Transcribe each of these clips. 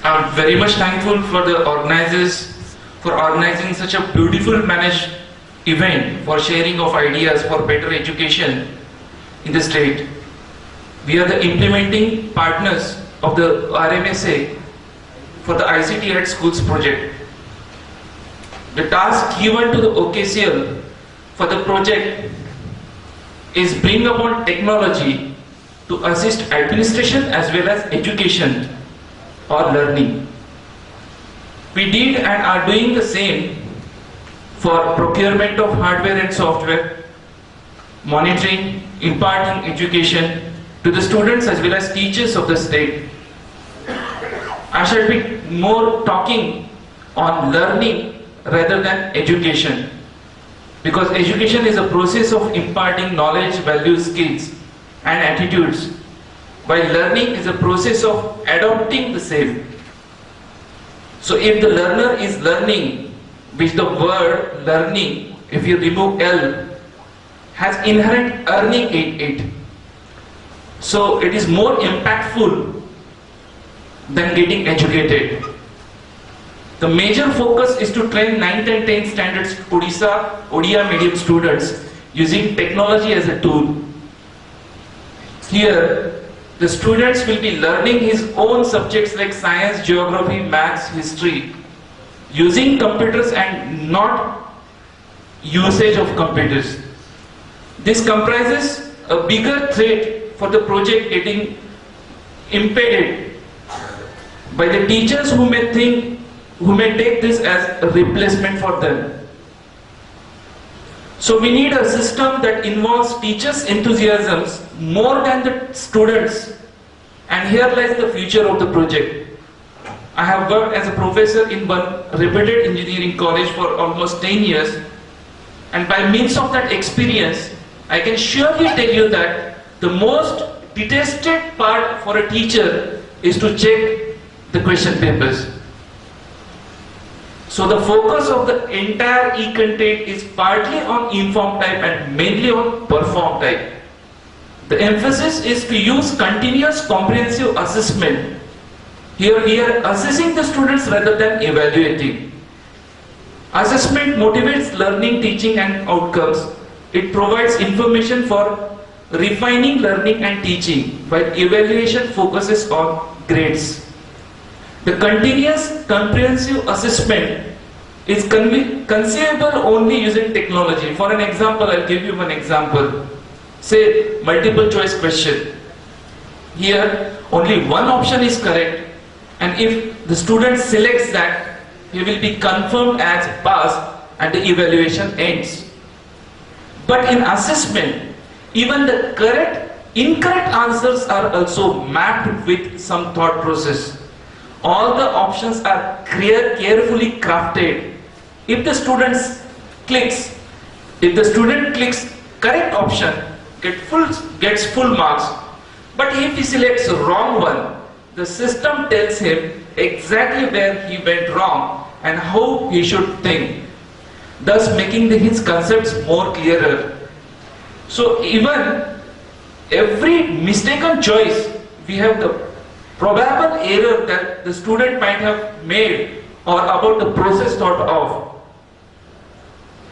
I'm very much thankful for the organizers for organizing such a beautiful managed event for sharing of ideas for better education in the state. We are the implementing partners of the RMSA for the ICT at Schools project. The task given to the OKCL for the project is bring upon technology to assist administration as well as education or learning. We did and are doing the same for procurement of hardware and software, monitoring, imparting education to the students as well as teachers of the state. I shall be more talking on learning rather than education, because education is a process of imparting knowledge, values, skills and attitudes, while learning is a process of adopting the same. So if the learner is learning, which the word learning, if you remove L, has inherent earning in it. So it is more impactful than getting educated. The major focus is to train 9th and 10th standards Odia medium students using technology as a tool. Here, the students will be learning his own subjects like science, geography, maths, history, using computers and not usage of computers. This comprises a bigger threat for the project getting impeded by the teachers who may take this as a replacement for them. So we need a system that involves teachers' enthusiasms more than the students, and here lies the future of the project. I have worked as a professor in one reputed engineering college for almost 10 years, and by means of that experience, I can surely tell you that the most detested part for a teacher is to check the question papers. So the focus of the entire e-content is partly on inform type and mainly on perform type. The emphasis is to use continuous comprehensive assessment. Here we are assessing the students rather than evaluating. Assessment motivates learning, teaching and outcomes. It provides information for refining learning and teaching, while evaluation focuses on grades. The continuous comprehensive assessment is conceivable only using technology. For an example, I'll give you one example. Say multiple choice question. Here only one option is correct, and if the student selects that, he will be confirmed as passed and the evaluation ends. But in assessment, even the incorrect answers are also mapped with some thought process. All the options are carefully crafted. If the student clicks correct option, gets full marks. But if he selects wrong one, the system tells him exactly where he went wrong and how he should think, thus making his concepts more clearer. So even every mistaken choice, we have the probable error that the student might have made or about the process thought of.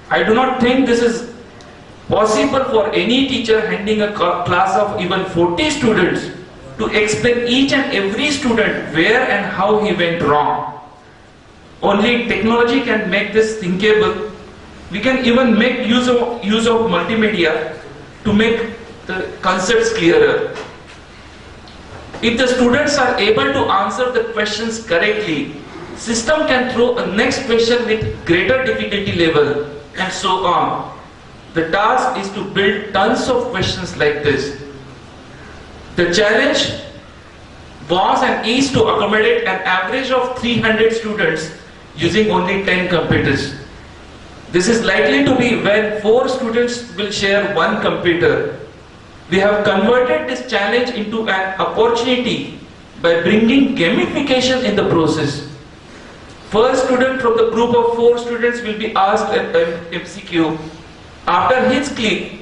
I do not think this is possible for any teacher handling a class of even 40 students to explain each and every student where and how he went wrong. Only technology can make this thinkable. We can even make use of multimedia to make the concepts clearer. If the students are able to answer the questions correctly, system can throw a next question with greater difficulty level and so on. The task is to build tons of questions like this. The challenge was and is to accommodate an average of 300 students using only 10 computers. This is likely to be when 4 students will share one computer. We have converted this challenge into an opportunity by bringing gamification in the process. First student from the group of 4 students will be asked an MCQ. After his click,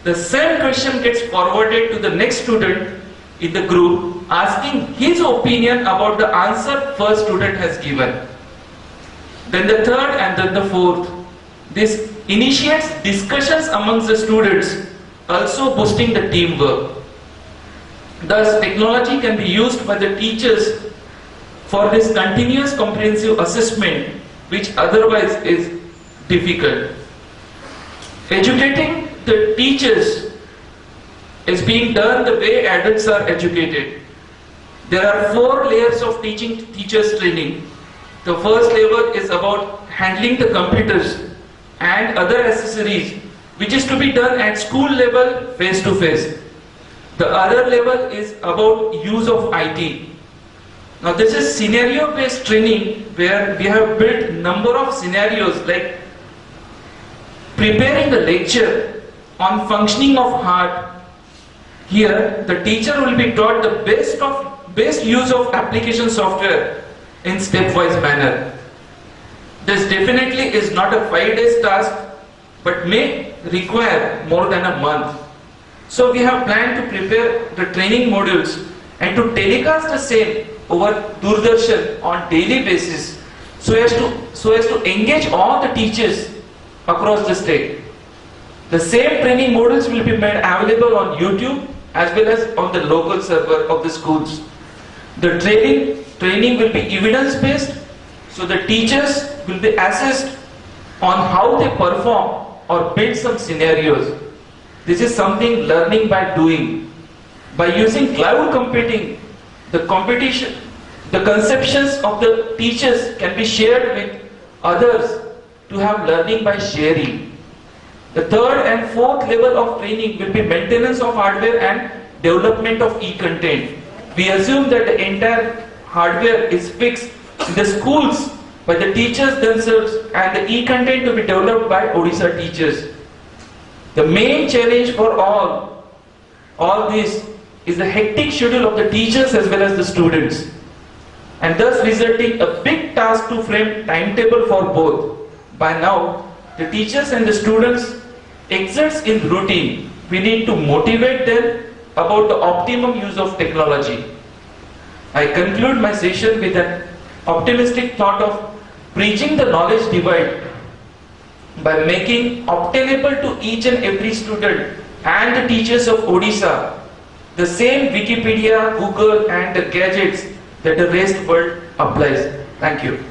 the same question gets forwarded to the next student in the group asking his opinion about the answer first student has given. Then the third and then the fourth. This initiates discussions amongst the students, also boosting the teamwork. Thus, technology can be used by the teachers for this continuous comprehensive assessment, which otherwise is difficult. Educating the teachers is being done the way adults are educated. There are 4 layers of teaching teachers training. The first level is about handling the computers and other accessories, which is to be done at school level face to face. The other level is about use of IT. Now this is scenario based training, where we have built number of scenarios like preparing the lecture on functioning of heart. Here the teacher will be taught the best use of application software in stepwise manner. This definitely is not a 5 days task, but may require more than a month. So we have planned to prepare the training modules and to telecast the same over Doordarshan on daily basis, so as to engage all the teachers across the state. The same training modules will be made available on YouTube as well as on the local server of the schools. The training will be evidence based, so the teachers will be assessed on how they perform or build some scenarios. This is something learning by doing. By using cloud computing, the conceptions of the teachers can be shared with others to have learning by sharing. The third and fourth level of training will be maintenance of hardware and development of e-content. We assume that the entire hardware is fixed in the schools by the teachers themselves, and the e-content to be developed by Odisha teachers. The main challenge for all this is the hectic schedule of the teachers as well as the students, and thus resulting a big task to frame timetable for both. By now, the teachers and the students exerts in routine. We need to motivate them about the optimum use of technology. I conclude my session with an optimistic thought of bridging the knowledge divide by making obtainable to each and every student and the teachers of Odisha the same Wikipedia, Google and the gadgets that the rest world applies. Thank you.